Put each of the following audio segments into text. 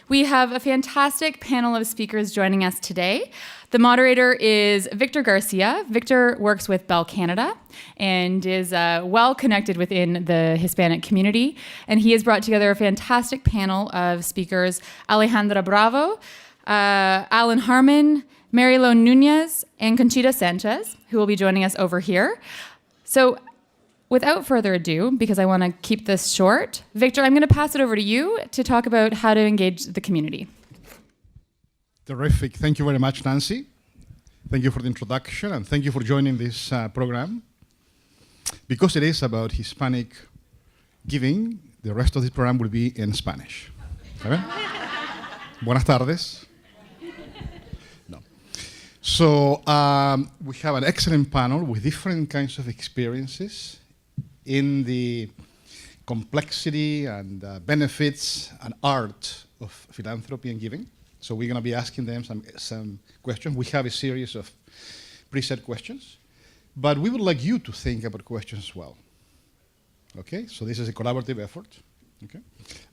We have a fantastic panel of speakers joining us today. The moderator is Victor Garcia. Victor works with Bell Canada and is well connected within the Hispanic community. And he has brought together a fantastic panel of speakers: Alejandra Bravo, Alan Harman, Marilo Nuñez, and Conchita Sanchez, who will be joining us over here. So without further ado, because I want to keep this short, Victor, I'm going to pass it over to you to talk about how to engage the community. Terrific. Thank you very much, Nancy. Thank you for the introduction, and thank you for joining this program. Because it is about Hispanic giving, the rest of this program will be in Spanish. ¿Saben? Buenas tardes. No. So we have an excellent panel with different kinds of experiences in the complexity and benefits and art of philanthropy and giving. So we're going to be asking them some questions. We have a series of preset questions, but we would like you to think about questions as well. Okay, so this is a collaborative effort. Okay,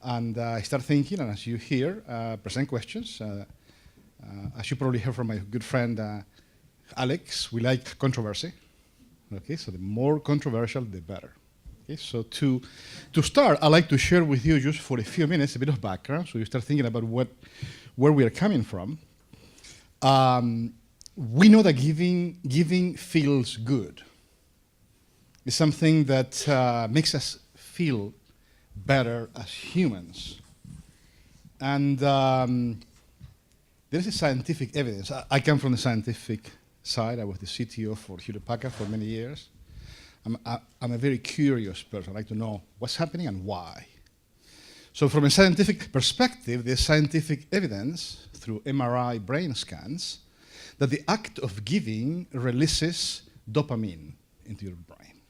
and start thinking, and as you hear, present questions. As you probably heard from my good friend Alex, we like controversy. Okay, so the more controversial, the better. Okay, so to start, I'd like to share with you just for a few minutes a bit of background, so you start thinking about where we are coming from. We know that giving feels good. It's something that makes us feel better as humans. And there is a scientific evidence. I come from the scientific side. I was the CTO for Hewlett-Packard for many years. I'm a very curious person. I like to know what's happening and why. So from a scientific perspective, there's scientific evidence through MRI brain scans that the act of giving releases dopamine into your brain.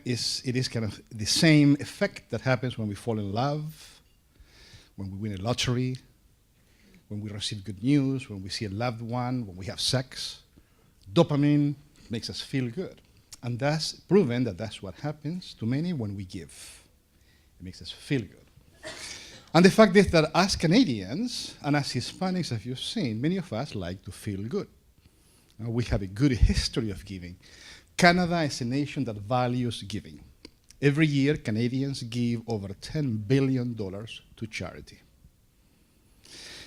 It is kind of the same effect that happens when we fall in love, when we win a lottery, when we receive good news, when we see a loved one, when we have sex. Dopamine makes us feel good. And that's proven that that's what happens to many when we give. It makes us feel good. And the fact is that as Canadians and as Hispanics, as you've seen, many of us like to feel good. We have a good history of giving. Canada is a nation that values giving. Every year, Canadians give over $10 billion to charity.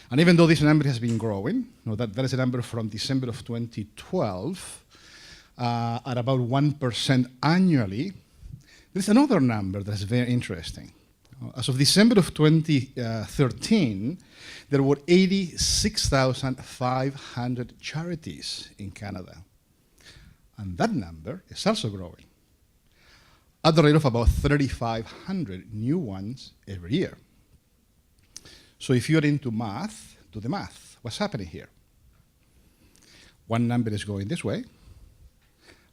And even though this number has been growing, that is a number from December of 2012, at about 1% annually, there's another number that's very interesting. As of December of 2013, there were 86,500 charities in Canada. And that number is also growing at the rate of about 3,500 new ones every year. So if you're into math, do the math. What's happening here? One number is going this way,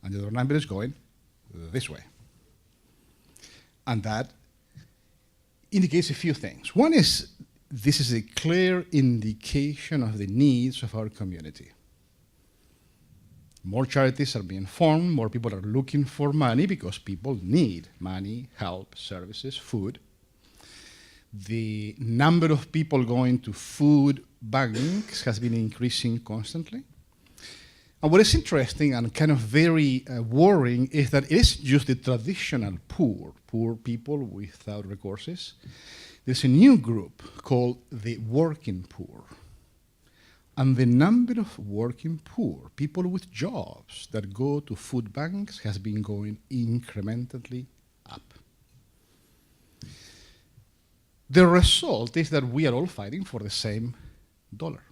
and the other number is going this way. And that indicates a few things. One is, this is a clear indication of the needs of our community. More charities are being formed, more people are looking for money because people need money, help, services, food. The number of people going to food banks has been increasing constantly. And what is interesting and kind of very worrying is that it is just the traditional poor people without resources. There's a new group called the working poor. And the number of working poor, people with jobs that go to food banks, has been going incrementally up. The result is that we are all fighting for the same dollar.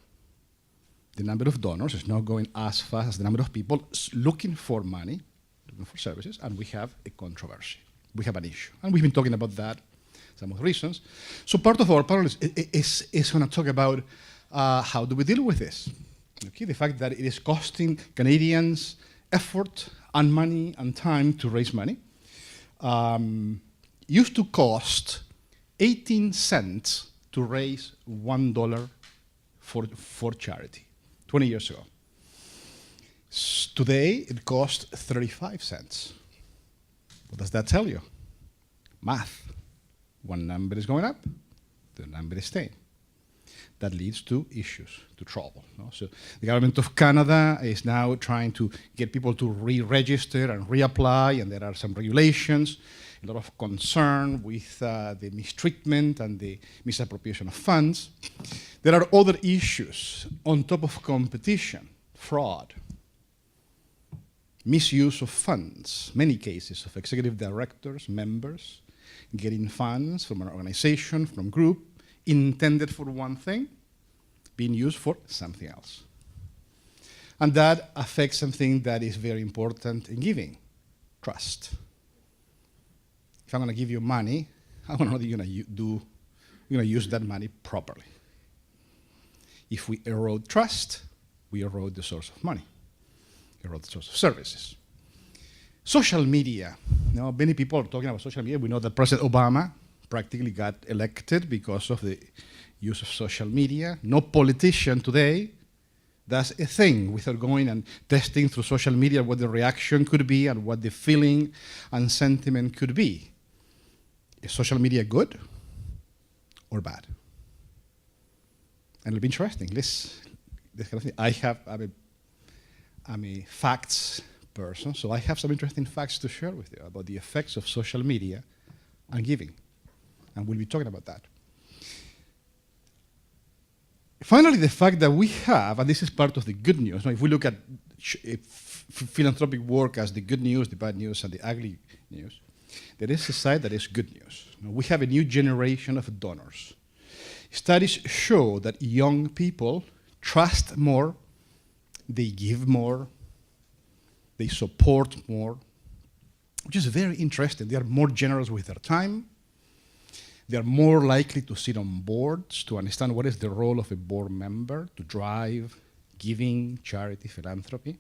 The number of donors is not going as fast as the number of people looking for money, looking for services, and we have a controversy. We have an issue. And we've been talking about that, some of the reasons. So part of our panel is going to talk about how do we deal with this? Okay, the fact that it is costing Canadians effort and money and time to raise money. Used to cost 18 cents to raise $1 for charity, 20 years ago. Today, it costs 35 cents. What does that tell you? Math. One number is going up, the number staying. That leads to issues, to trouble. No? So the government of Canada is now trying to get people to re-register and reapply, and there are some regulations, a lot of concern with the mistreatment and the misappropriation of funds. There are other issues on top of competition, fraud, misuse of funds, many cases of executive directors, members, getting funds from an organization, from a group, intended for one thing, being used for something else. And that affects something that is very important in giving, trust. If I'm going to give you money, I want to know that you're going to use that money properly. If we erode trust, we erode the source of money, erode the source of services. Social media. Now, many people are talking about social media. We know that President Obama practically got elected because of the use of social media. No politician today does a thing without going and testing through social media what the reaction could be and what the feeling and sentiment could be. Is social media good or bad? And it'll be interesting. This kind of thing. I'm a facts person, so I have some interesting facts to share with you about the effects of social media on giving. And we'll be talking about that. Finally, the fact that we have, and this is part of the good news, if we look at philanthropic work as the good news, the bad news, and the ugly news, there is a side that is good news. We have a new generation of donors. Studies show that young people trust more, they give more, they support more, which is very interesting. They are more generous with their time. They are more likely to sit on boards, to understand what is the role of a board member, to drive giving, charity, philanthropy.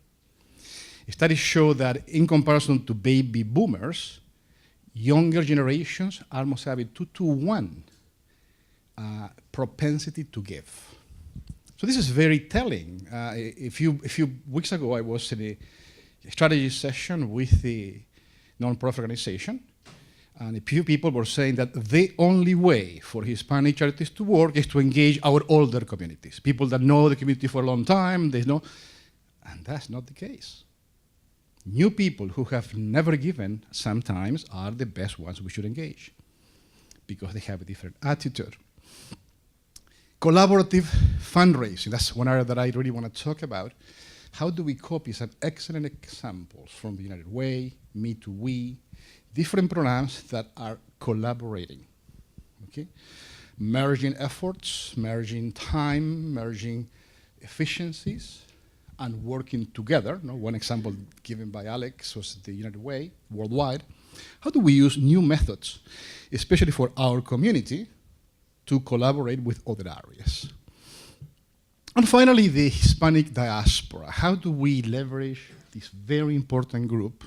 Studies show that in comparison to baby boomers, younger generations almost have a 2-to-1 propensity to give. So this is very telling. A few weeks ago, I was in a strategy session with the non-profit organization, and a few people were saying that the only way for Hispanic charities to work is to engage our older communities, people that know the community for a long time, they know, and that's not the case. New people who have never given sometimes are the best ones we should engage because they have a different attitude. Collaborative fundraising, that's one area that I really want to talk about. How do we copy some excellent examples from the United Way, Me to We, different programs that are collaborating, okay? Merging efforts, merging time, merging efficiencies, and working together. One example given by Alex was the United Way, worldwide. How do we use new methods, especially for our community, to collaborate with other areas? And finally, the Hispanic diaspora. How do we leverage this very important group,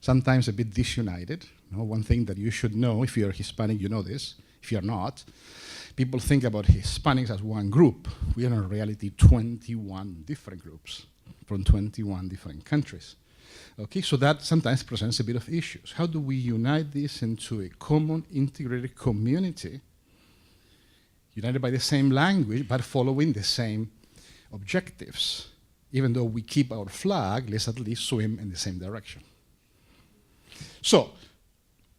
sometimes a bit disunited? One thing that you should know, if you're Hispanic, you know this. If you're not, people think about Hispanics as one group. We are in reality 21 different groups from 21 different countries. Okay, so that sometimes presents a bit of issues. How do we unite this into a common integrated community, united by the same language, but following the same objectives? Even though we keep our flag, let's at least swim in the same direction. So,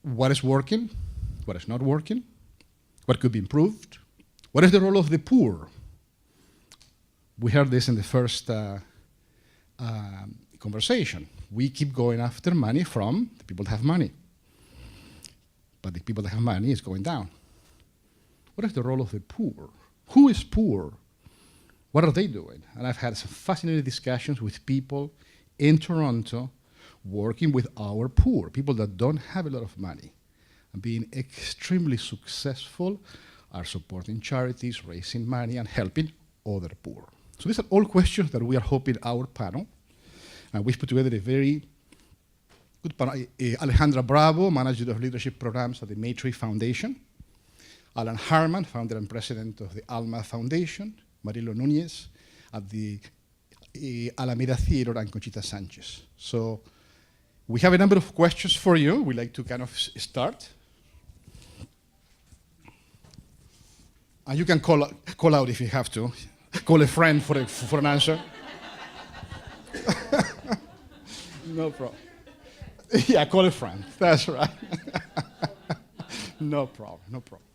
what is working? What is not working? What could be improved? What is the role of the poor? We heard this in the first conversation. We keep going after money from the people that have money. But the people that have money is going down. What is the role of the poor? Who is poor? What are they doing? And I've had some fascinating discussions with people in Toronto working with our poor, people that don't have a lot of money, and being extremely successful, are supporting charities, raising money, and helping other poor. So these are all questions that we are hoping our panel, and we've put together a very good panel. Alejandra Bravo, Manager of Leadership Programs at the Maytree Foundation. Alan Harman, founder and president of the Alma Foundation. Marilo Nuñez at the Alameda Theater, and Conchita Sanchez. So we have a number of questions for you. We'd like to kind of start. And you can call out if you have to. Call a friend for an answer. No problem. Yeah, call a friend. That's right. No problem, no problem.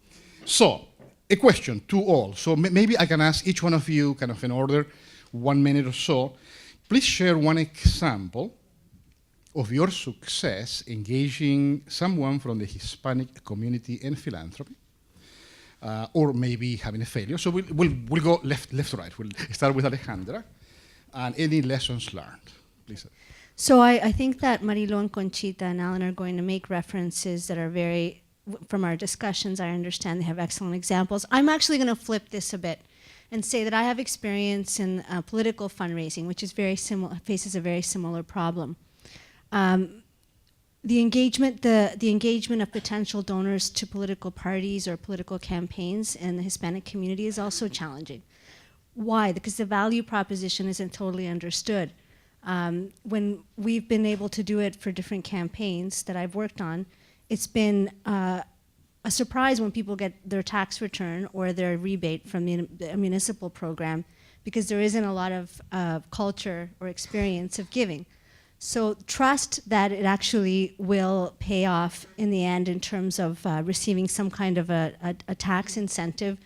So, a question to all. So maybe I can ask each one of you, kind of in order, 1 minute or so. Please share one example of your success engaging someone from the Hispanic community in philanthropy, or maybe having a failure. So we'll go left to right. We'll start with Alejandra, and any lessons learned, please. So I think that Marilo and Conchita and Alan are going to make references that are very, from our discussions, I understand they have excellent examples. I'm actually going to flip this a bit and say that I have experience in political fundraising, which is very similar, faces a very similar problem. The engagement of potential donors to political parties or political campaigns in the Hispanic community is also challenging. Why? Because the value proposition isn't totally understood. When we've been able to do it for different campaigns that I've worked on, it's been a surprise when people get their tax return or their rebate from the municipal program, because there isn't a lot of culture or experience of giving. So trust that it actually will pay off in the end in terms of receiving some kind of a tax incentive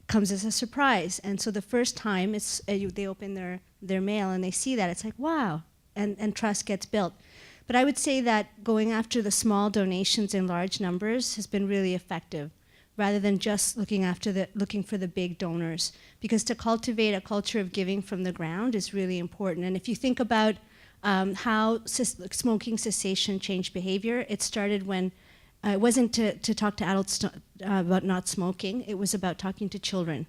comes as a surprise. And so the first time they open their mail and they see that, it's like, wow, and trust gets built. But I would say that going after the small donations in large numbers has been really effective, rather than just looking for the big donors. Because to cultivate a culture of giving from the ground is really important. And if you think about how smoking cessation changed behavior, it started when it wasn't to talk to adults about not smoking, it was about talking to children,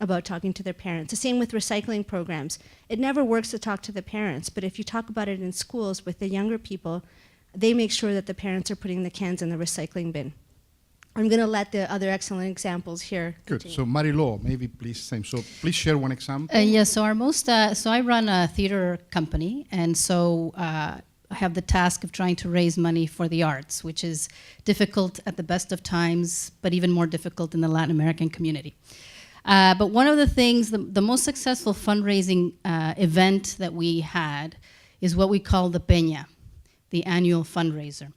about talking to their parents. The same with recycling programs. It never works to talk to the parents, but if you talk about it in schools with the younger people, they make sure that the parents are putting the cans in the recycling bin. I'm going to let the other excellent examples here continue. Good. So Marilo, maybe please same. So please share one example. Yes. So so I run a theater company, and so I have the task of trying to raise money for the arts, which is difficult at the best of times, but even more difficult in the Latin American community. But one of the things, the most successful fundraising event that we had is what we call the Peña, the annual fundraiser.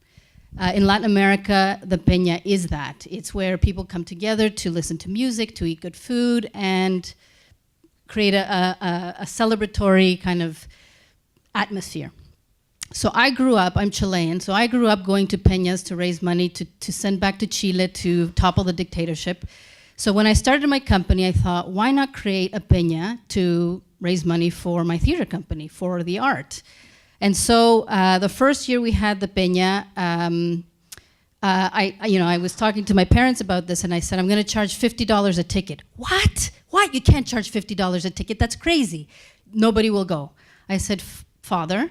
In Latin America, the Peña is that. It's where people come together to listen to music, to eat good food, and create a celebratory kind of atmosphere. So I grew up, I'm Chilean, so I grew up going to Peñas to raise money to send back to Chile to topple the dictatorship. So when I started my company, I thought, why not create a Peña to raise money for my theater company, for the art? And so the first year we had the Peña, I was talking to my parents about this, and I said, I'm going to charge $50 a ticket. What? What? You can't charge $50 a ticket? That's crazy. Nobody will go. I said, Father,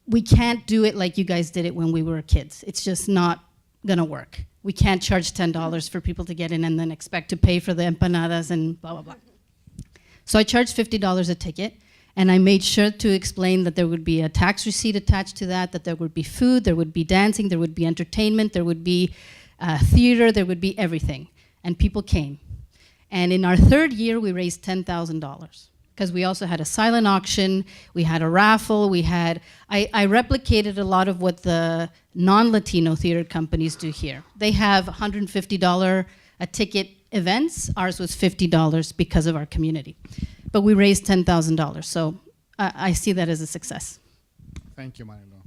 we can't do it like you guys did it when we were kids. It's just not going to work. We can't charge $10 for people to get in and then expect to pay for the empanadas and blah, blah, blah. So I charged $50 a ticket. And I made sure to explain that there would be a tax receipt attached to that there would be food, there would be dancing, there would be entertainment, there would be theater, there would be everything. And people came. And in our third year, we raised $10,000. Because we also had a silent auction, we had a raffle, I replicated a lot of what the non-Latino theater companies do here. They have $150 a ticket events, ours was $50 because of our community. But we raised $10,000, so I see that as a success. Thank you, Marilo.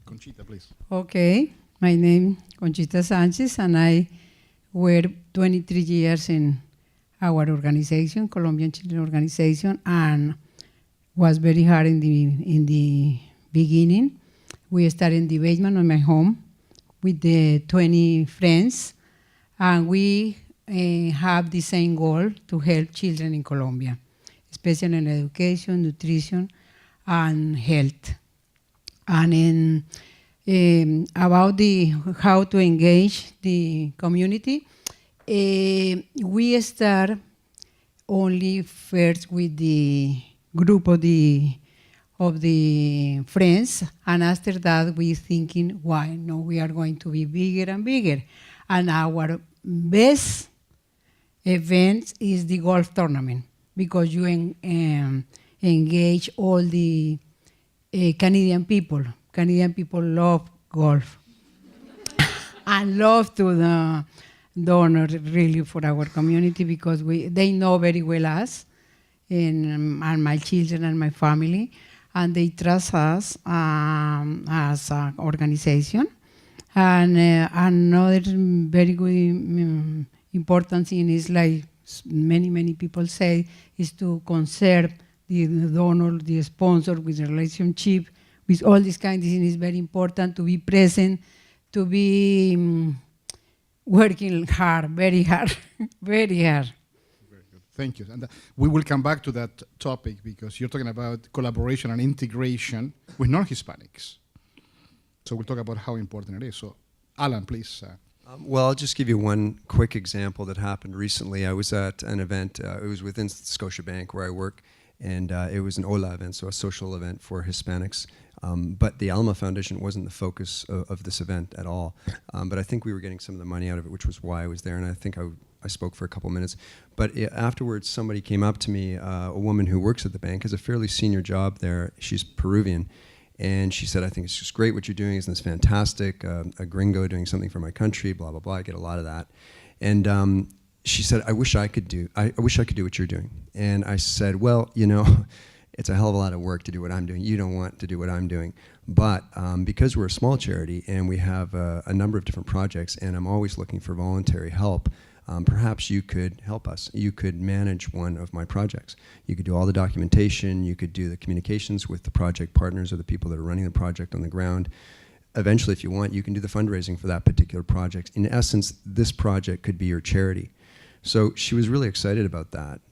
Conchita, please. Okay, my name is Conchita Sanchez, and I worked 23 years in our organization, Colombian Children Organization, and was very hard in the beginning. We started in the basement of my home with the 20 friends, and we have the same goal to help children in Colombia, especially in education, nutrition, and health. And about how to engage the community, we start only first with the group of the friends, and after that we thinking, why no, we are going to be bigger and bigger. And our best events is the golf tournament, because you engage all the Canadian people. Canadian people love golf and love to donor really for our community, because they know very well us and my children and my family, and they trust us as an organization. And another very good important thing is, like many people say, is to conserve the donor, the sponsor, with the relationship, with all these kind of things. Is very important to be present, to be working hard, very hard, very hard. Very good. Thank you. And we will come back to that topic, because you're talking about collaboration and integration with non-Hispanics. So we'll talk about how important it is. So, Alan, please. Well, I'll just give you one quick example that happened recently. I was at an event, it was within Scotiabank where I work, and it was an HOLA event, so a social event for Hispanics. But the Alma Foundation wasn't the focus of this event at all. But I think we were getting some of the money out of it, which was why I was there, and I think I spoke for a couple minutes. But afterwards, somebody came up to me, a woman who works at the bank, has a fairly senior job there. She's Peruvian. And she said, I think it's just great what you're doing, isn't this fantastic? A gringo doing something for my country, blah, blah, blah. I get a lot of that. And she said, I wish I could do what you're doing. And I said, well, you know, it's a hell of a lot of work to do what I'm doing. You don't want to do what I'm doing. But because we're a small charity and we have a number of different projects, and I'm always looking for voluntary help, perhaps you could help us. You could manage one of my projects. You could do all the documentation, you could do the communications with the project partners or the people that are running the project on the ground. Eventually, if you want, you can do the fundraising for that particular project. In essence, this project could be your charity. So she was really excited about that.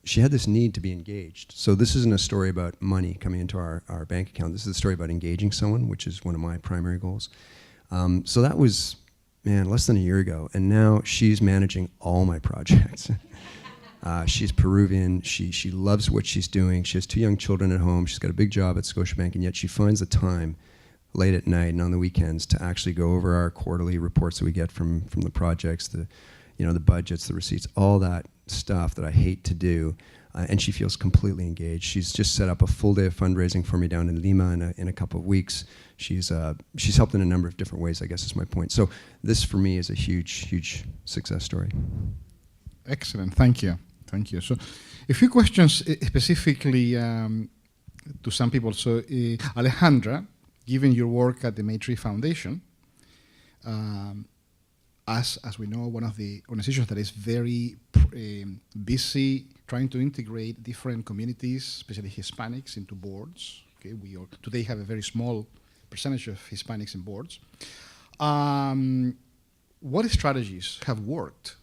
She had this need to be engaged. So this isn't a story about money coming into our bank account. This is a story about engaging someone, which is one of my primary goals. So that was, man, less than a year ago, and now she's managing all my projects. She's Peruvian, she loves what she's doing, she has 2 young children at home, she's got a big job at Scotiabank, and yet she finds the time late at night and on the weekends to actually go over our quarterly reports that we get from the projects, the budgets, the receipts, all that stuff that I hate to do, and she feels completely engaged. She's just set up a full day of fundraising for me down in Lima in a couple of weeks. She's helped in a number of different ways, I guess is my point. So this for me is a huge success story. Excellent, thank you. Thank you. So a few questions specifically to some people. So Alejandra, given your work at the Maytree Foundation, as we know, one of the organizations that is very busy trying to integrate different communities, especially Hispanics, into boards. Okay, we today have a very small percentage of Hispanics in boards. What strategies have worked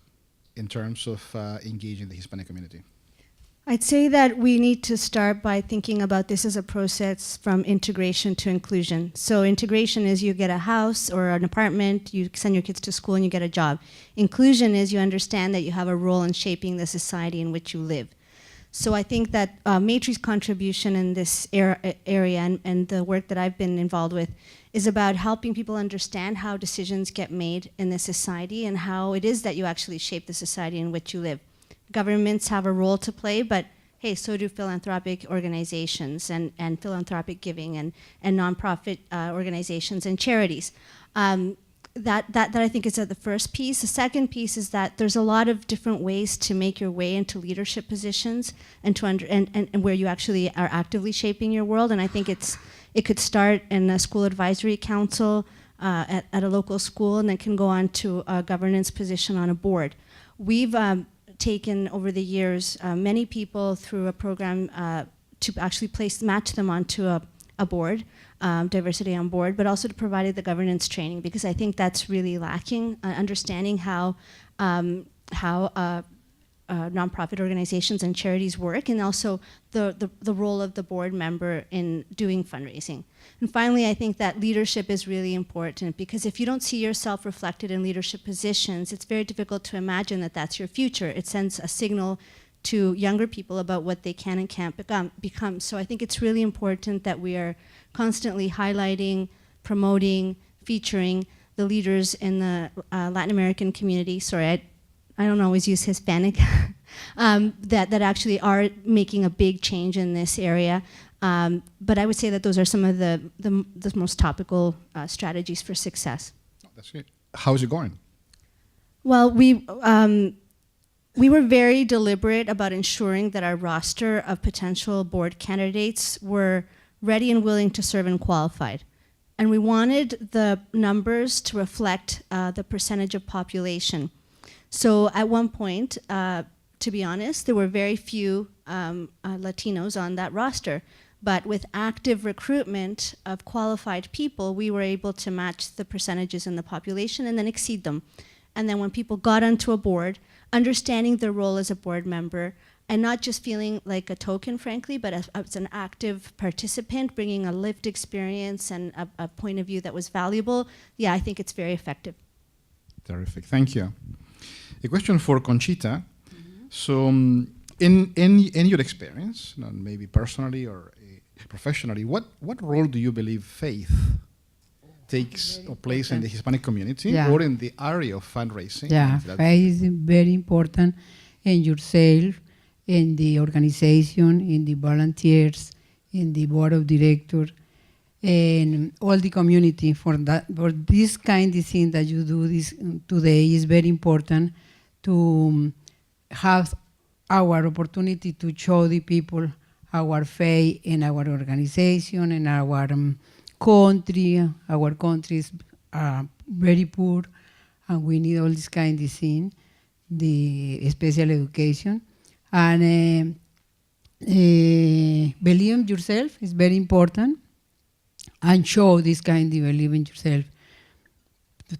in terms of engaging the Hispanic community? I'd say that we need to start by thinking about this as a process from integration to inclusion. So integration is you get a house or an apartment, you send your kids to school, and you get a job. Inclusion is you understand that you have a role in shaping the society in which you live. So I think that Maytree's contribution in this area and the work that I've been involved with is about helping people understand how decisions get made in this society and how it is that you actually shape the society in which you live. Governments have a role to play, but hey, so do philanthropic organizations and philanthropic giving and nonprofit organizations and charities. That I think is the first piece. The second piece is that there's a lot of different ways to make your way into leadership positions and where you actually are actively shaping your world. And I think it could start in a school advisory council at a local school, and then can go on to a governance position on a board. We've taken over the years many people through a program to actually match them onto a board, diversity on board, but also to provide the governance training, because I think that's really lacking, understanding how nonprofit organizations and charities work, and also the role of the board member in doing fundraising. And finally, I think that leadership is really important, because if you don't see yourself reflected in leadership positions, it's very difficult to imagine that that's your future. It sends a signal to younger people about what they can and can't become. So I think it's really important that we are constantly highlighting, promoting, featuring the leaders in the Latin American community. Sorry, I don't always use Hispanic, that actually are making a big change in this area. But I would say that those are some of the most topical strategies for success. Oh, that's good. How's it going? Well, we were very deliberate about ensuring that our roster of potential board candidates were ready and willing to serve and qualified. And we wanted the numbers to reflect the percentage of population. So at one point, to be honest, there were very few Latinos on that roster. But with active recruitment of qualified people, we were able to match the percentages in the population and then exceed them. And then when people got onto a board, understanding their role as a board member, and not just feeling like a token, frankly, but as an active participant, bringing a lived experience and a point of view that was valuable, yeah, I think it's very effective. Terrific, thank you. A question for Conchita. So in your experience, maybe personally or professionally, what role do you believe faith takes or plays in the Hispanic community or in the area of fundraising? Yeah, faith is very important in yourself, in the organization, in the volunteers, in the board of directors, and all the community. For this kind of thing that you do this today is very important to have our opportunity to show the people our faith in our organization, in our country. Our country is very poor, and we need all this kind of thing, the special education. And believe in yourself is very important, and show this kind of believe in yourself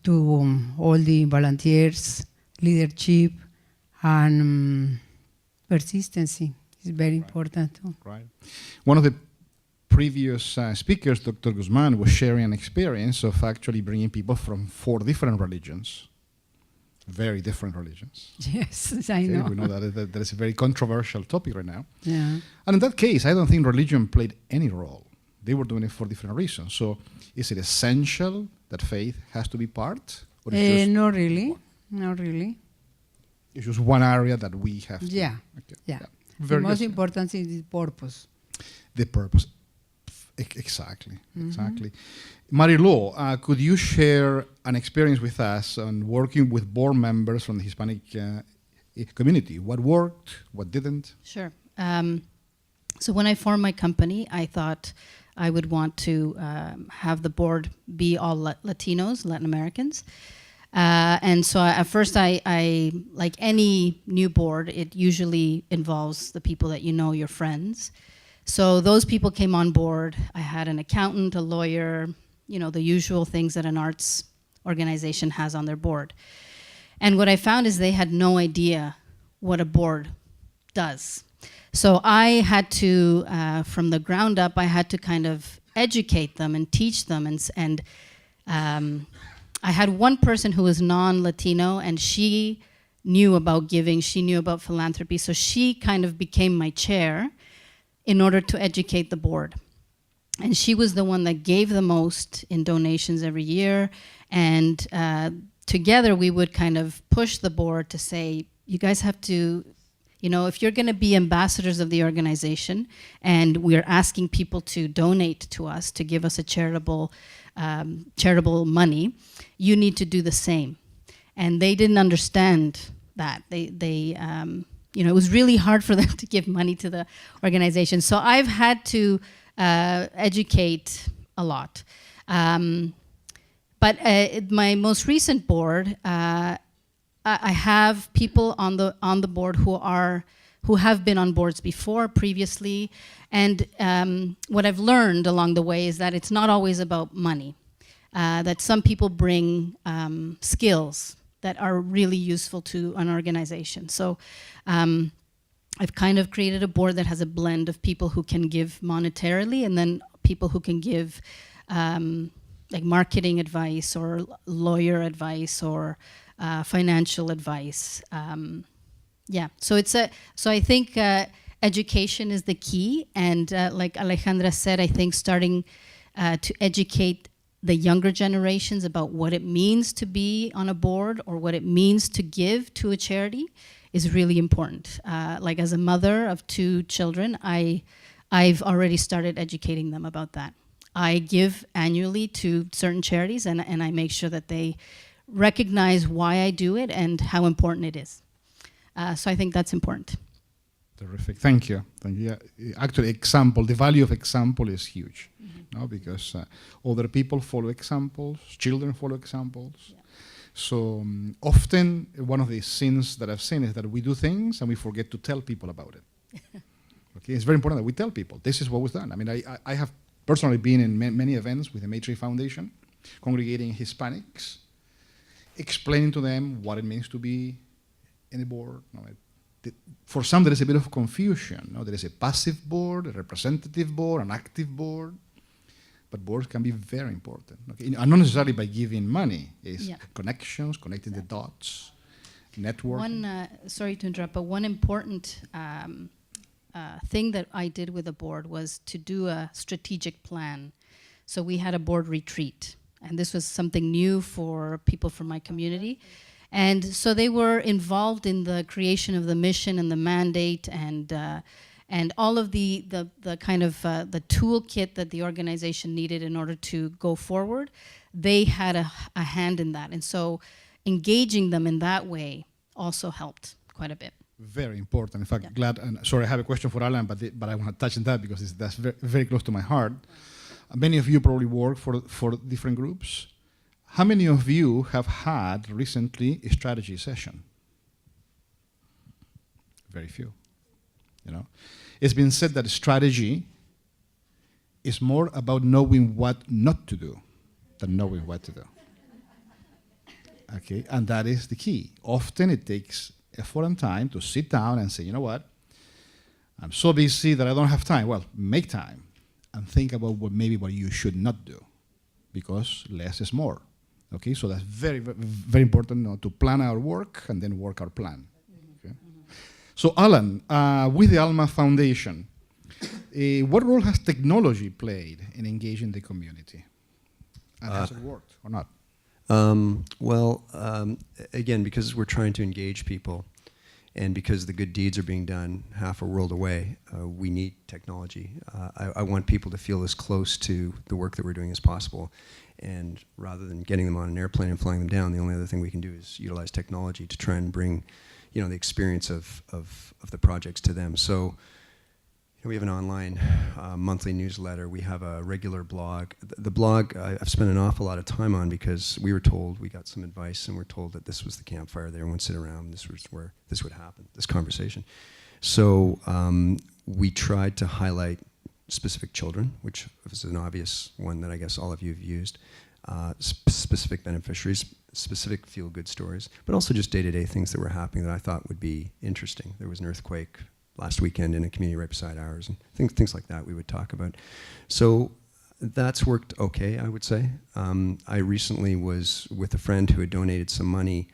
to all the volunteers, leadership, and persistency is very important too. Right. One of the previous speakers, Dr. Guzman, was sharing an experience of actually bringing people from 4 different religions, very different religions. Yes, I know. We know that is a very controversial topic right now. Yeah. And in that case, I don't think religion played any role. They were doing it for different reasons. So is it essential that faith has to be part? Or is Not really. Not really. It's just one area that we have to. Yeah. Okay. Yeah. Very the most good. important is the purpose. The purpose. Exactly. Exactly. Marilo, could you share an experience with us on working with board members from the Hispanic community? What worked? What didn't? Sure. So when I formed my company, I thought I would want to have the board be all Latinos, Latin Americans. And so at first, I like any new board, it usually involves the people that you know, your friends. So those people came on board. I had an accountant, a lawyer, you know, the usual things that an arts organization has on their board. And what I found is they had no idea what a board does. So I had to, from the ground up, I had to kind of educate them and teach them. And I had one person who was non-Latino, and she knew about giving, she knew about philanthropy, so she kind of became my chair in order to educate the board. And she was the one that gave the most in donations every year, and together we would kind of push the board to say, you guys have to, you know, if you're going to be ambassadors of the organization, and we're asking people to donate to us, to give us a charitable money, you need to do the same. And they didn't understand that. They you know, it was really hard for them to give money to the organization. So I've had to educate a lot. But my most recent board, I have people on the board who have been on boards before, previously, and what I've learned along the way is that it's not always about money. That some people bring skills that are really useful to an organization. So I've kind of created a board that has a blend of people who can give monetarily, and then people who can give like marketing advice or lawyer advice or financial advice. Yeah, so I think education is the key, and like Alejandra said, I think starting to educate the younger generations about what it means to be on a board or what it means to give to a charity is really important. Like as a mother of 2 children, I've already started educating them about that. I give annually to certain charities, and I make sure that they recognize why I do it and how important it is. So I think that's important. Terrific. Thank you. Thank you. Yeah, actually, the value of example is huge, no? Because other people follow examples, children follow examples. Yeah. So often, one of the sins that I've seen is that we do things and we forget to tell people about it. Okay, it's very important that we tell people this is what was done. I mean, I have personally been in many events with the Maytree Foundation, congregating Hispanics, explaining to them what it means to be in a board. For some, there is a bit of confusion. No? There is a passive board, a representative board, an active board. But boards can be very important. Okay? And not necessarily by giving money. It's connections, connecting the dots, networking. Sorry to interrupt, but one important thing that I did with the board was to do a strategic plan. So we had a board retreat. And this was something new for people from my community. And so they were involved in the creation of the mission and the mandate and all of the kind of the toolkit that the organization needed in order to go forward. They had a hand in that. And so engaging them in that way also helped quite a bit. Very important. In fact, glad, and sorry, I have a question for Alan, but I want to touch on that because that's very, very close to my heart. Many of you probably work for different groups. How many of you have had recently a strategy session? Very few. You know, it's been said that strategy is more about knowing what not to do than knowing what to do. Okay, and that is the key. Often it takes effort and time to sit down and say, you know what, I'm so busy that I don't have time. Well, make time and think about what you should not do, because less is more. Okay, so that's very, very important to plan our work and then work our plan. Okay? So Alan, with the Alma Foundation, what role has technology played in engaging the community? And has it worked or not? Again, because we're trying to engage people and because the good deeds are being done half a world away, we need technology. I want people to feel as close to the work that we're doing as possible. And rather than getting them on an airplane and flying them down, the only other thing we can do is utilize technology to try and bring, the experience of the projects to them. So we have an online monthly newsletter. We have a regular blog. The blog I've spent an awful lot of time on because we got some advice and we're told that this was the campfire that everyone sit around. This was where this would happen, this conversation. So we tried to highlight specific children, which is an obvious one that I guess all of you have used, specific beneficiaries, specific feel-good stories, but also just day-to-day things that were happening that I thought would be interesting. There was an earthquake last weekend in a community right beside ours, and things like that we would talk about. So that's worked okay, I would say. I recently was with a friend who had donated some money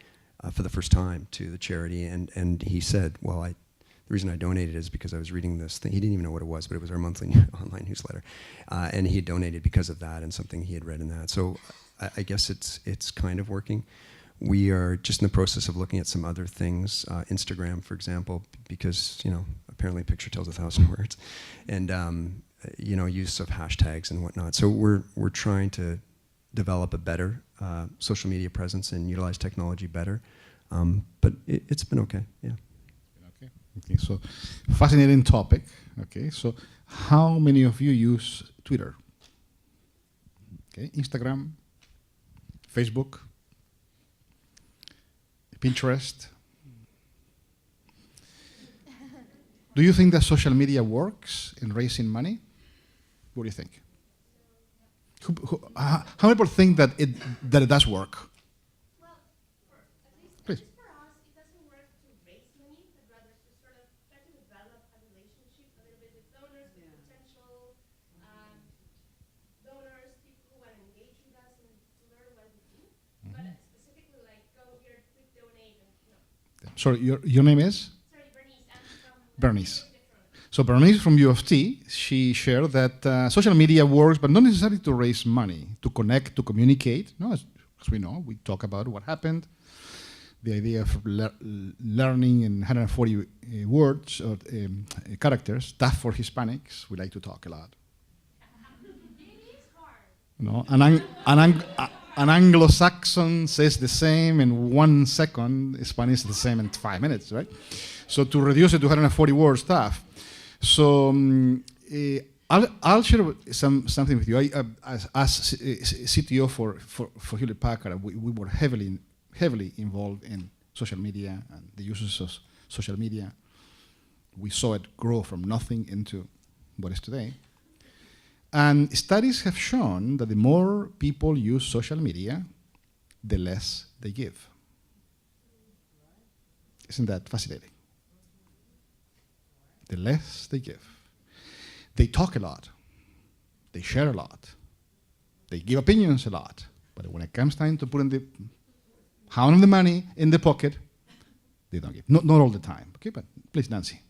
for the first time to the charity, and he said, well, the reason I donated is because I was reading this thing. He didn't even know what it was, but it was our monthly online newsletter. And he had donated because of that and something he had read in that. So I guess it's kind of working. We are just in the process of looking at some other things, Instagram, for example, because, apparently a picture tells 1,000 words. And, use of hashtags and whatnot. So we're trying to develop a better social media presence and utilize technology better. But it's been okay, yeah. Okay, so fascinating topic. Okay, so how many of you use Twitter? Okay, Instagram, Facebook, Pinterest. Do you think that social media works in raising money? What do you think? How many people think that it does work? Please. Sorry, your name is? Sorry, Bernice. I'm from Bernice. So Bernice from U of T, she shared that social media works, but not necessarily to raise money, to connect, to communicate. No, as we know, we talk about what happened, the idea of learning in 140 words or characters, tough for Hispanics. We like to talk a lot. No, an Anglo-Saxon says the same in 1 second. Spanish is the same in 5 minutes, right? So to reduce it to 140 words, tough. So I'll share something with you. As CTO for Hewlett Packard, we were heavily involved in social media and the uses of social media. We saw it grow from nothing into what is today. And studies have shown that the more people use social media, the less they give. Isn't that fascinating? The less they give. They talk a lot. They share a lot. They give opinions a lot. But when it comes time to put in the pound of the money in the pocket, they don't give. Not all the time. Okay, but please, Nancy.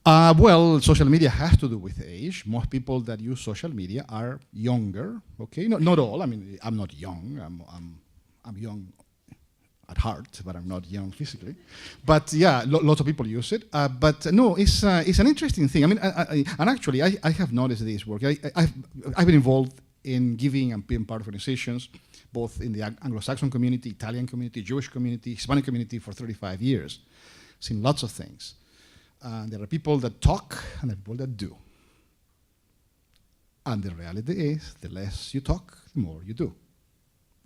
Well, social media has to do with age. Most people that use social media are younger. Okay, not all. I mean, I'm not young. I'm young at heart, but I'm not young physically. But yeah, lots of people use it. But no, it's an interesting thing. I mean, and actually, I have noticed this work. I've been involved in giving and being part of organizations, both in the Anglo-Saxon community, Italian community, Jewish community, Hispanic community for 35 years. Seen lots of things. There are people that talk and there are people that do. And the reality is, the less you talk, the more you do.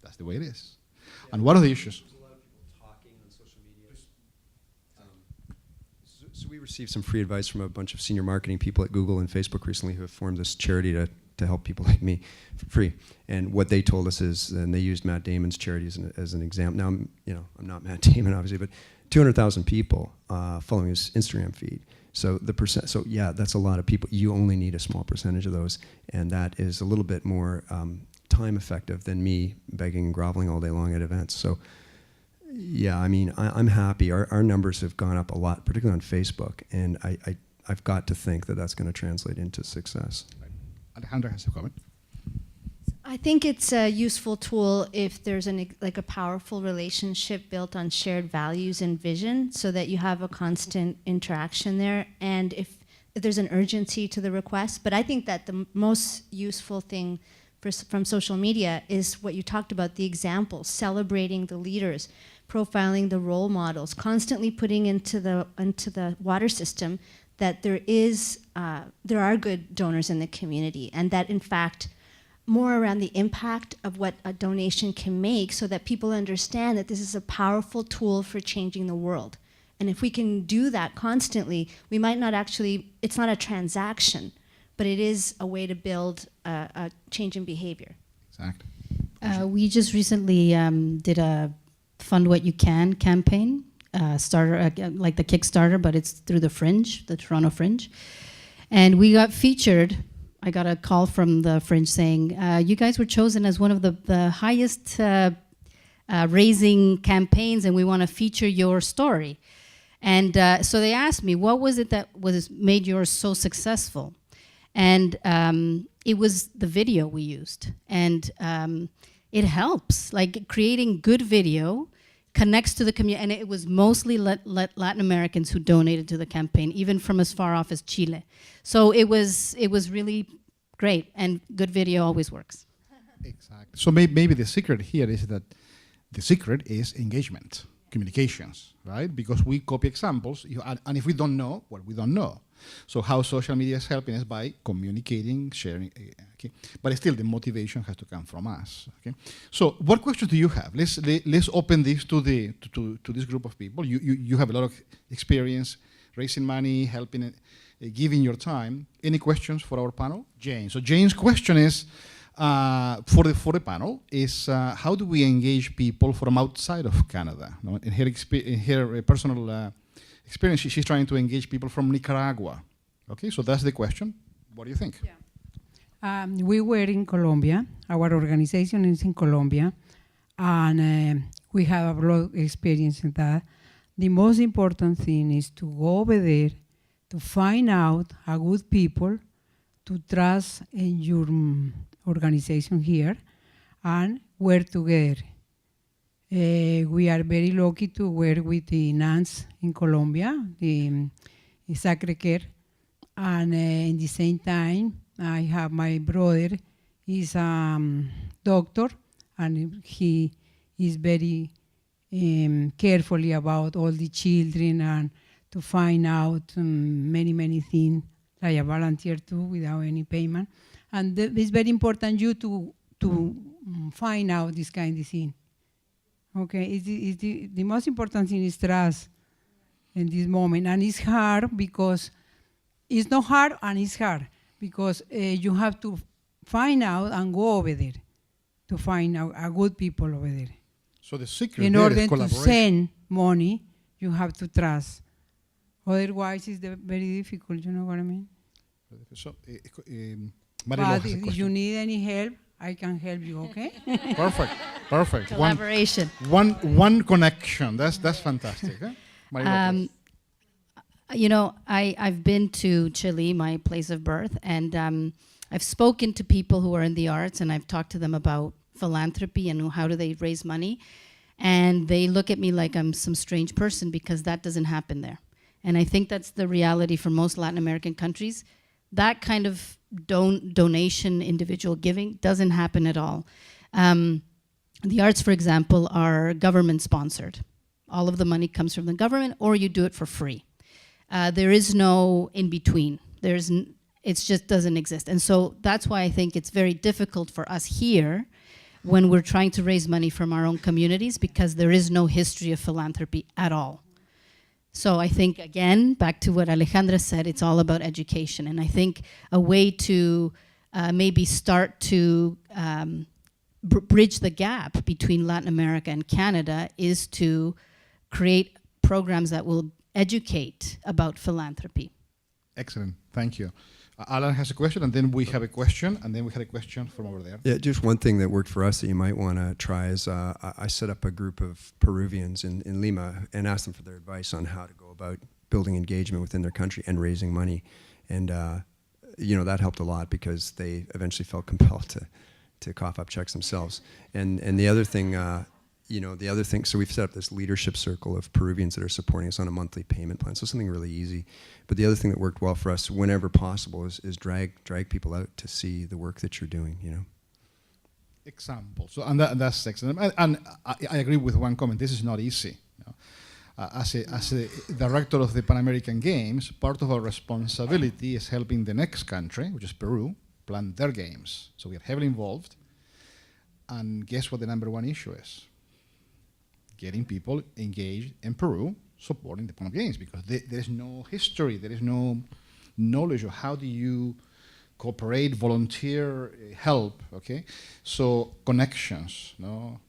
That's the way it is. Yeah. And one of the issues... There's a lot of people talking on social media. So we received some free advice from a bunch of senior marketing people at Google and Facebook recently who have formed this charity to help people like me for free. And what they told us is, and they used Matt Damon's charity as an example. Now, I'm not Matt Damon, obviously, but 200,000 people following his Instagram feed. So yeah, that's a lot of people. You only need a small percentage of those, and that is a little bit more time effective than me begging and groveling all day long at events. So yeah, I mean, I'm happy. Our numbers have gone up a lot, particularly on Facebook, and I've got to think that that's going to translate into success. Alejandra has a comment. I think it's a useful tool if there's a powerful relationship built on shared values and vision, so that you have a constant interaction there, and if there's an urgency to the request. But I think that the most useful thing from social media is what you talked about, the examples, celebrating the leaders, profiling the role models, constantly putting into the water system that there are good donors in the community, and that in fact more around the impact of what a donation can make, so that people understand that this is a powerful tool for changing the world. And if we can do that constantly, we might not actually, it's not a transaction, but it is a way to build a change in behavior. Exactly. We just recently did a Fund What You Can campaign, starter, like the Kickstarter, but it's through the Fringe, the Toronto Fringe. And we got featured. I got a call from the Fringe saying, you guys were chosen as one of the highest raising campaigns, and we want to feature your story. And so they asked me, what was it that made yours so successful? And it was the video we used. And it helps, like creating good video connects to the community, and it was mostly Latin Americans who donated to the campaign, even from as far off as Chile. So it was really great, and good video always works. Exactly. So maybe the secret here is that the secret is engagement, communications, right? Because we copy examples, and if we don't know, well, we don't know. So how social media is helping us by communicating, sharing, okay? But still, the motivation has to come from us, okay? So what questions do you have? Let's open this to this group of people. You have a lot of experience raising money, helping, giving your time. Any questions for our panel? Jane. So Jane's question is for the panel is how do we engage people from outside of Canada? No? In her personal experience, she's trying to engage people from Nicaragua. Okay, so that's the question. What do you think? Yeah. We were in Colombia. Our organization is in Colombia, and we have a lot of experience in that. the most important thing is to go over there, to find out a good people to trust in your organization here and work together. We are very lucky to work with the nuns in Colombia, the Sacred Care, and in the same time, I have my brother, he's a doctor, and he is very carefully about all the children and to find out many things, like a volunteer too, without any payment. And it's very important you to find out this kind of thing. Okay, it's the most important thing is trust in this moment. And it's hard because it's not hard and it's hard because you have to find out and go over there to find out a good people over there. So the secret In there order is to collaboration. send money, you have to trust. Otherwise, it's very difficult, you know what I mean? So, Marilo But has a if you question. need any help, I can help you, okay? Perfect. Collaboration. One connection. That's fantastic. Huh? Marilo, please. You know, I've been to Chile, my place of birth, and I've spoken to people who are in the arts, and I've talked to them about philanthropy and how do they raise money. And they look at me like I'm some strange person because that doesn't happen there. And I think that's the reality for most Latin American countries. That kind of donation, individual giving, doesn't happen at all. The arts, for example, are government sponsored. All of the money comes from the government, or you do it for free. There is no in between. It just doesn't exist. And so that's why I think it's very difficult for us here when we're trying to raise money from our own communities, because there is no history of philanthropy at all. So I think, again, back to what Alejandra said, it's all about education. And I think a way to maybe start to bridge the gap between Latin America and Canada is to create programs that will educate about philanthropy. Excellent. Thank you. Alan has a question, and then we have a question, and then we had a question from over there. Yeah, just one thing that worked for us that you might want to try is I set up a group of Peruvians in Lima and asked them for their advice on how to go about building engagement within their country and raising money. And that helped a lot because they eventually felt compelled to cough up checks themselves. And the other thing, so we've set up this leadership circle of Peruvians that are supporting us on a monthly payment plan. So something really easy. But the other thing that worked well for us, whenever possible, is drag people out to see the work that you're doing. Example. So and that's excellent. And I agree with one comment. This is not easy. As a director of the Pan American Games, part of our responsibility is helping the next country, which is Peru, plan their games. So we are heavily involved. And guess what the number one issue is? Getting people engaged in Peru supporting the Pan Games, because there is no history, there is no knowledge of how do you cooperate, volunteer, help. Okay, so connections.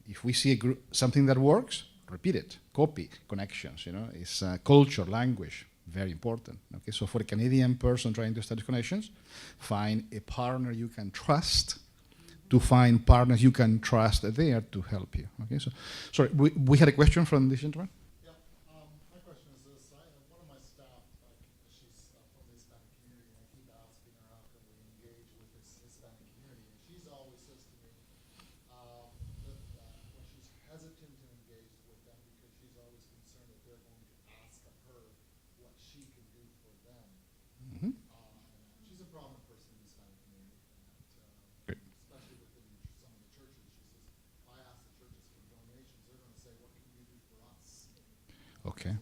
If we see something that works, repeat it, copy. Connections. It's culture, language, very important. Okay, so for a Canadian person trying to establish connections, find a partner you can trust. To find partners you can trust there to help you. Okay, so sorry, we had a question from this gentleman. Yeah, my question is this: one of my staff, she's from the Hispanic community, and I keep asking her how can we engage with this Hispanic community, and she's always says to me that when she's hesitant to engage with them because she's always concerned that they're going to ask of her what she can do for them. Mm-hmm. She's a prominent person in the Hispanic community. Great. Especially within some of the churches. She says, if I ask the churches for donations, they're going to say, what can you do for us? Okay.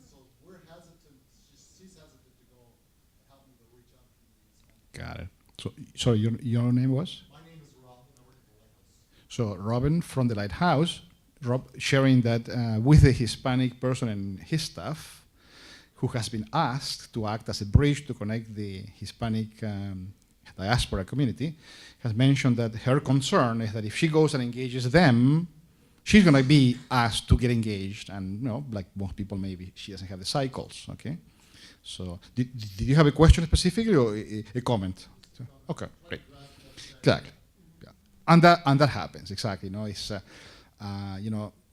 So we're hesitant, she's hesitant to go and help me to reach out to these. Got it. So sorry, your name was? My name is Robin, I work at the Lighthouse. So Robin from the Lighthouse, Rob sharing that with a Hispanic person and his staff, who has been asked to act as a bridge to connect the Hispanic diaspora community, has mentioned that her concern is that if she goes and engages them, she's going to be asked to get engaged, and like most people, maybe she doesn't have the cycles. Okay, so did you have a question specifically or a comment? Okay, great. Exactly, yeah. And that happens exactly. It's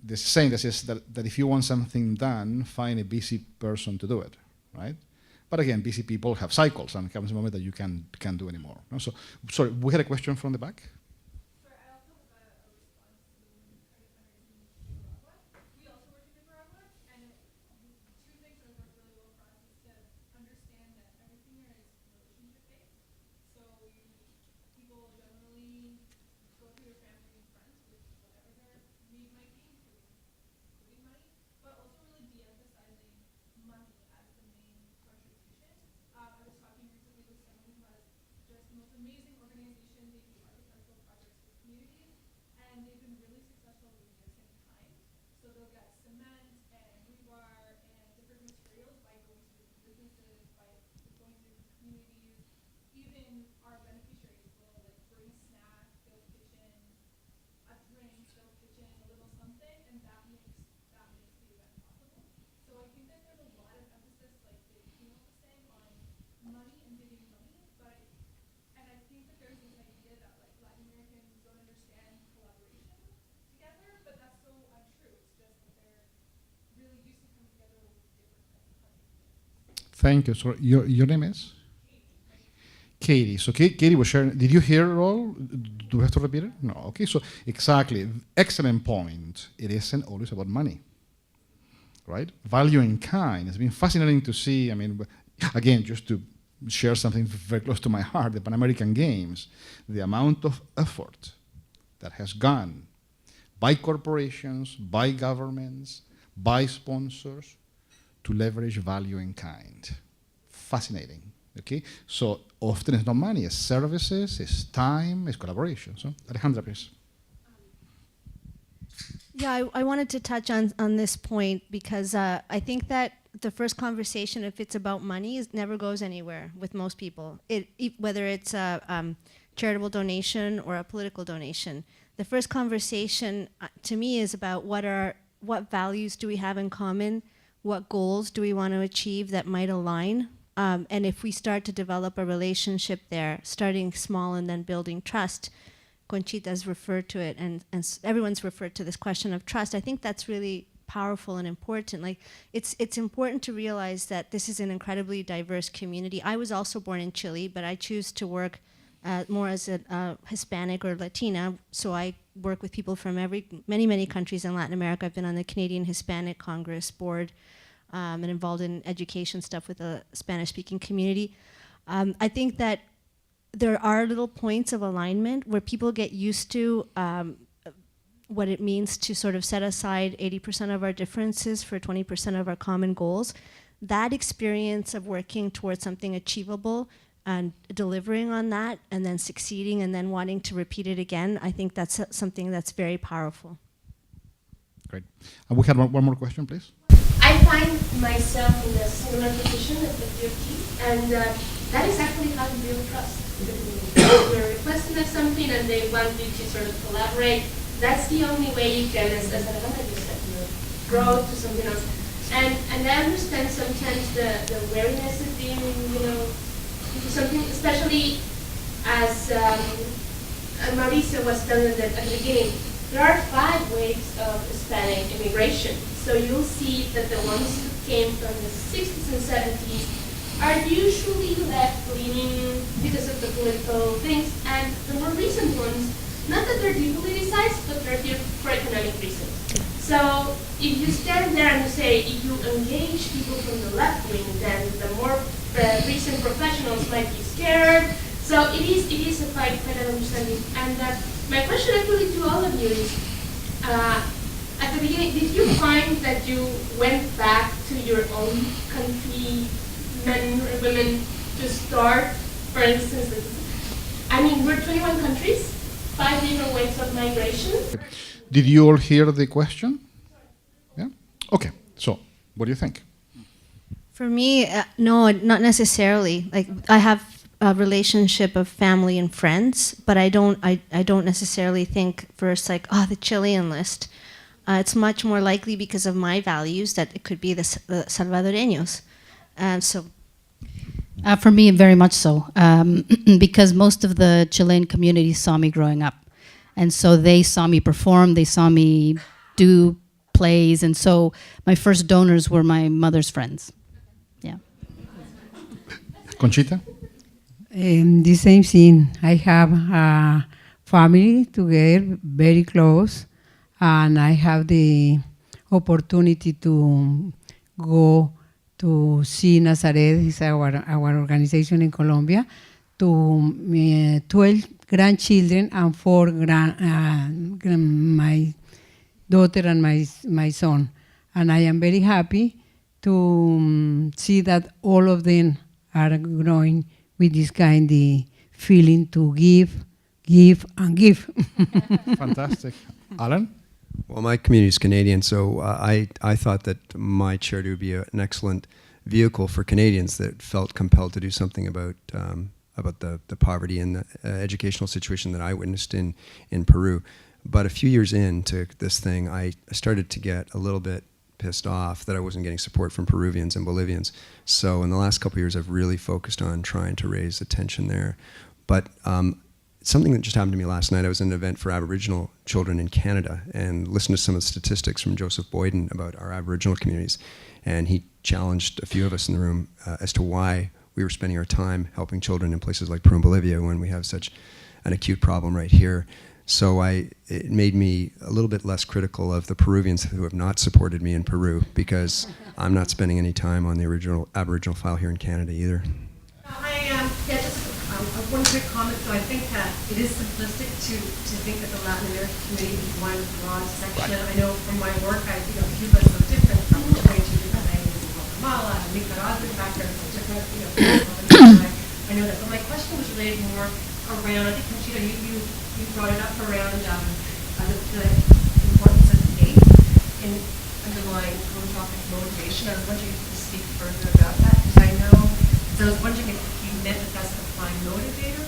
this saying that says that if you want something done, find a busy person to do it, right? But again, busy people have cycles, and comes a moment that you can't do anymore. No? So, sorry, we had a question from the back. Thank you. So your name is? Katie. So Katie was sharing. Did you hear it all? Do we have to repeat it? No. Okay. So exactly. Excellent point. It isn't always about money, right? Value in kind. It's been fascinating to see. I mean, again, just to share something very close to my heart, the Pan American Games, the amount of effort that has gone by corporations, by governments, by sponsors, to leverage value in kind. Fascinating, okay? So often it's not money, it's services, it's time, it's collaboration. So Alejandra, please. Yeah, I wanted to touch on this point because I think that the first conversation, if it's about money, never goes anywhere with most people, whether it's a charitable donation or a political donation. The first conversation to me is about what values do we have in common, what goals do we want to achieve that might align, and if we start to develop a relationship there, starting small and then building trust. Conchita's referred to it, and everyone's referred to this question of trust. I think that's really powerful and important. Like, it's important to realize that this is an incredibly diverse community. I was also born in Chile, but I choose to work more as a Hispanic or Latina, so I work with people from many countries in Latin America. I've been on the Canadian Hispanic Congress board and involved in education stuff with the Spanish-speaking community. I think that there are little points of alignment where people get used to what it means to sort of set aside 80% of our differences for 20% of our common goals. That experience of working towards something achievable and delivering on that and then succeeding and then wanting to repeat it again, I think that's something that's very powerful. Great. And we have one more question, please. I find myself in a similar position as the DFT, and that is actually how you build trust. You're requesting of something and they want you to sort of collaborate. That's the only way you can, as Alejandra just said, grow to something else. And I understand sometimes the wariness of being, into something, especially as Mauricio was telling at the beginning, there are 5 waves of Hispanic immigration. So you'll see that the ones who came from the 60s and 70s are usually left-leaning because of the political things, and the more recent ones, not that they're depoliticized, but they're here for economic reasons. So if you stand there and you say, if you engage people from the left wing, then the more recent professionals might be scared. So it is a quite an understanding. And my question actually to all of you is, at the beginning, did you find that you went back to your own country, men or women, to start, for instance, we're 21 countries, 5 different waves of migration. Did you all hear the question? Yeah? Okay. So, what do you think? For me, no, not necessarily. Like, I have a relationship of family and friends, but I don't necessarily think first like, the Chilean list. It's much more likely because of my values that it could be the Salvadoreños. For me, very much so, because most of the Chilean community saw me growing up. And so they saw me perform, they saw me do plays. And so my first donors were my mother's friends. Yeah. Conchita? The same thing. I have a family together, very close, and I have the opportunity to go to see Nazaret, is our organization in Colombia, to 12 grandchildren and 4 my daughter and my son. And I am very happy to see that all of them are growing with this kind of feeling to give, and give. Fantastic. Alan? Well, my community is Canadian, so I thought that my charity would be an excellent vehicle for Canadians that felt compelled to do something about the poverty and the educational situation that I witnessed in Peru. But a few years into this thing, I started to get a little bit pissed off that I wasn't getting support from Peruvians and Bolivians. So in the last couple of years, I've really focused on trying to raise attention there. But something that just happened to me last night, I was at an event for Aboriginal children in Canada and listened to some of the statistics from Joseph Boyden about our Aboriginal communities. And he challenged a few of us in the room as to why we were spending our time helping children in places like Peru and Bolivia when we have such an acute problem right here. So it made me a little bit less critical of the Peruvians who have not supported me in Peru, because I'm not spending any time on the Aboriginal file here in Canada either. Just one quick comment. So I think that it is simplistic to think that the Latin American community is one broad section. Right. I know from my work, Cuba is so different from 22 different languages in Guatemala, and Nicaragua's background is so different. I know that. But my question was related more around, I think, Conchita, you brought it up around the importance of faith in underlying philanthropic motivation. I was wondering if you could speak further about that, because I was wondering if you meant that that's a prime motivator,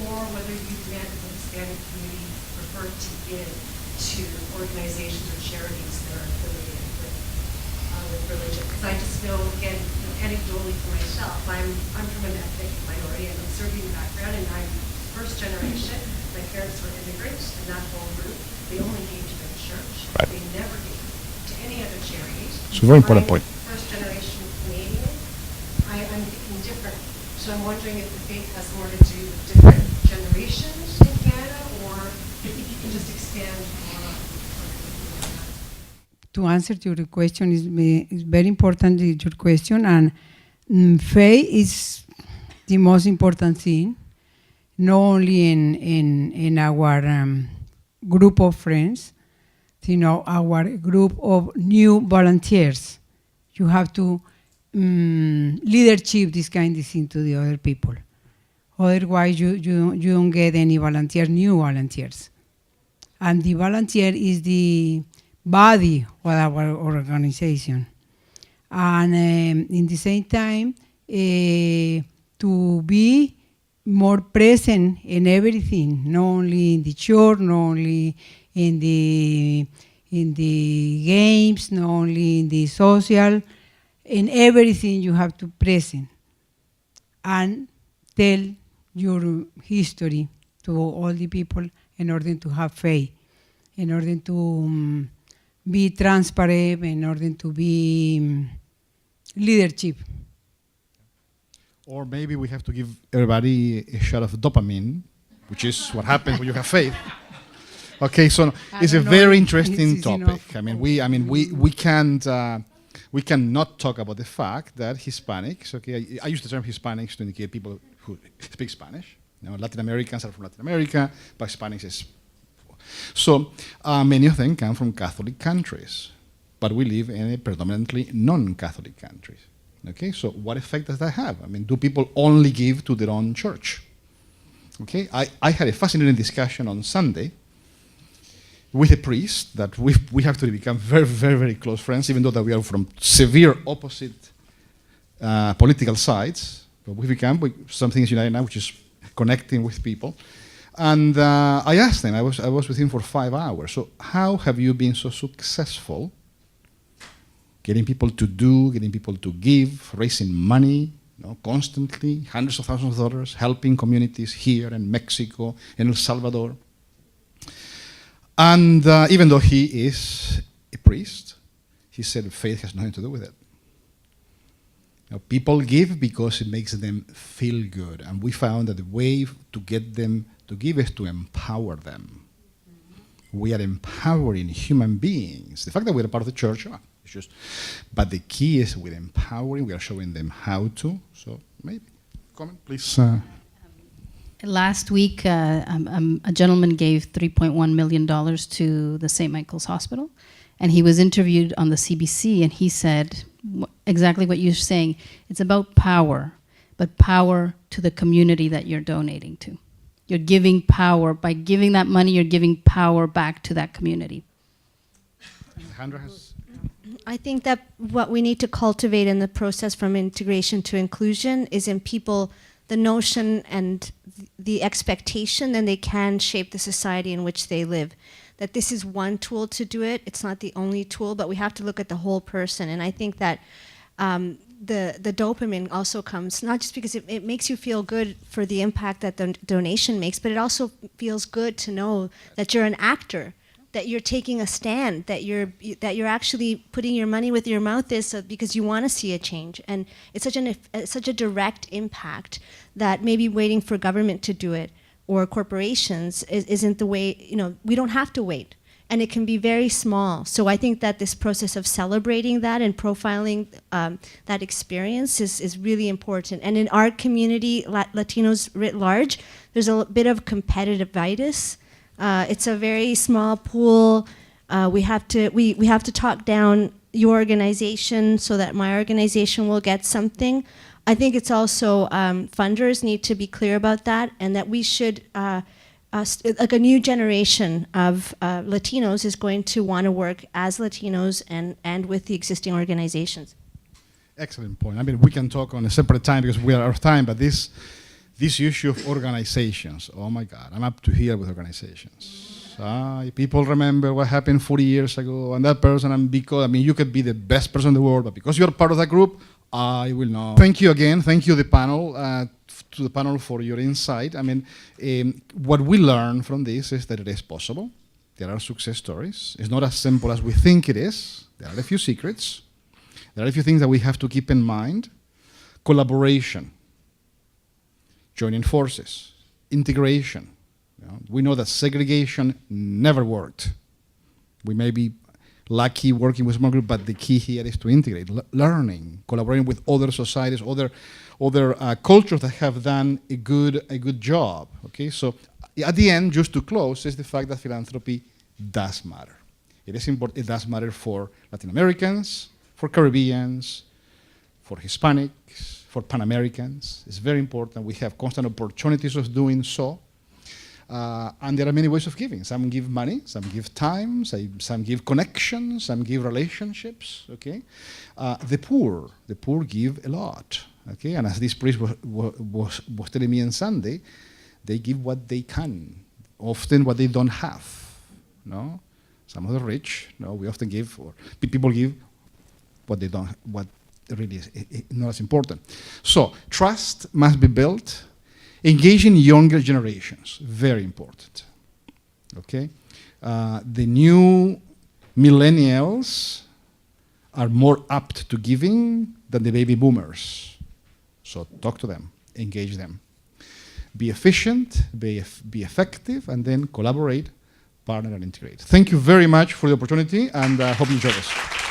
or whether you meant that the Hispanic community preferred to give to organizations or charities that are affiliated with religion. Because I just know, again, anecdotally for myself, I'm from an ethnic minority, I'm of Serbian background, and I'm first generation. My parents were immigrants, and that whole group, they only gave to the church. Right. They never gave to any other charities. It's a very important point. First generation Canadian, I'm thinking different. So I'm wondering if the faith has more to do with different generations in Canada, or if you can just expand more on that. To answer to your question is very important, your question, and faith is the most important thing. Not only in our group of friends, our group of new volunteers. You have to leadership this kind of thing to the other people. Otherwise, you don't get any new volunteers. And the volunteer is the body of our organization. And in the same time, to be more present in everything, not only in the church, not only in the games, not only in the social, in everything you have to present and tell your history to all the people in order to have faith, in order to be transparent, in order to be leadership. Or maybe we have to give everybody a shot of dopamine, which is what happens when you have faith. Okay, so it's a very interesting topic. We cannot talk about the fact that Hispanics. Okay, I use the term Hispanics to indicate people who speak Spanish. Latin Americans are from Latin America, but Hispanics is. So many of them come from Catholic countries, but we live in a predominantly non-Catholic countries. Okay, so what effect does that have? Do people only give to their own church? Okay, I had a fascinating discussion on Sunday with a priest that we have to become very, very, very close friends, even though that we are from severe opposite political sides. But we become something is united now, which is connecting with people. And I asked him, I was with him for 5 hours. So how have you been so successful getting people to do, getting people to give, raising money, constantly, hundreds of thousands of dollars, helping communities here in Mexico, in El Salvador? And even though he is a priest. He said faith has nothing to do with it. People give because it makes them feel good. And we found that the way to get them to give is to empower them. We are empowering human beings. The fact that we're a part of the church, it's just, but the key is we're empowering, we are showing them how to. So maybe, comment, please. Last week, a gentleman gave $3.1 million to the St. Michael's Hospital, and he was interviewed on the CBC, and he said exactly what you're saying. It's about power, but power to the community that you're donating to. You're giving power. By giving that money, you're giving power back to that community. Alejandra has... I think that what we need to cultivate in the process from integration to inclusion is in people the notion and the expectation that they can shape the society in which they live. That this is one tool to do it. It's not the only tool, but we have to look at the whole person. And I think that the dopamine also comes, not just because it makes you feel good for the impact that the donation makes, but it also feels good to know that you're an actor, that you're taking a stand, that you're actually putting your money where your mouth is, because you want to see a change. And it's such a direct impact that maybe waiting for government to do it or corporations isn't the way. We don't have to wait, and it can be very small. So I think that this process of celebrating that and profiling that experience is really important. And in our community, Latinos writ large, there's a bit of competitivitis. It's a very small pool. We have to talk down your organization so that my organization will get something. I think it's also funders need to be clear about that, and that we should, like a new generation of Latinos is going to want to work as Latinos and with the existing organizations. Excellent point. I mean, we can talk on a separate time because we are out of time, but this issue of organizations, oh my God, I'm up to here with organizations. People remember what happened 40 years ago, and that person, and because, you could be the best person in the world, but because you're part of that group, I will not. Thank you again. Thank you, the panel, to the panel for your insight. What we learn from this is that it is possible. There are success stories. It's not as simple as we think it is. There are a few secrets. There are a few things that we have to keep in mind. Collaboration, joining forces, integration. We know that segregation never worked. We may be lucky working with small group, but the key here is to integrate, learning, collaborating with other societies, other cultures that have done a good job. Okay, so at the end, just to close, is the fact that philanthropy does matter. It is important. It does matter for Latin Americans, for Caribbeans, for Hispanics, for Pan Americans. It's very important. We have constant opportunities of doing so. And there are many ways of giving. Some give money, some give time, some give connections, some give relationships. Okay, the poor give a lot. Okay, and as this priest was telling me on Sunday, they give what they can, often what they don't have. No, some of the rich. No, we often give, or people give what they don't. What really is not as important. So trust must be built. Engaging younger generations, very important. Okay, the new millennials are more apt to giving than the baby boomers. So talk to them, engage them. Be efficient, be effective, and then collaborate, partner, and integrate. Thank you very much for the opportunity, and hope you enjoy this.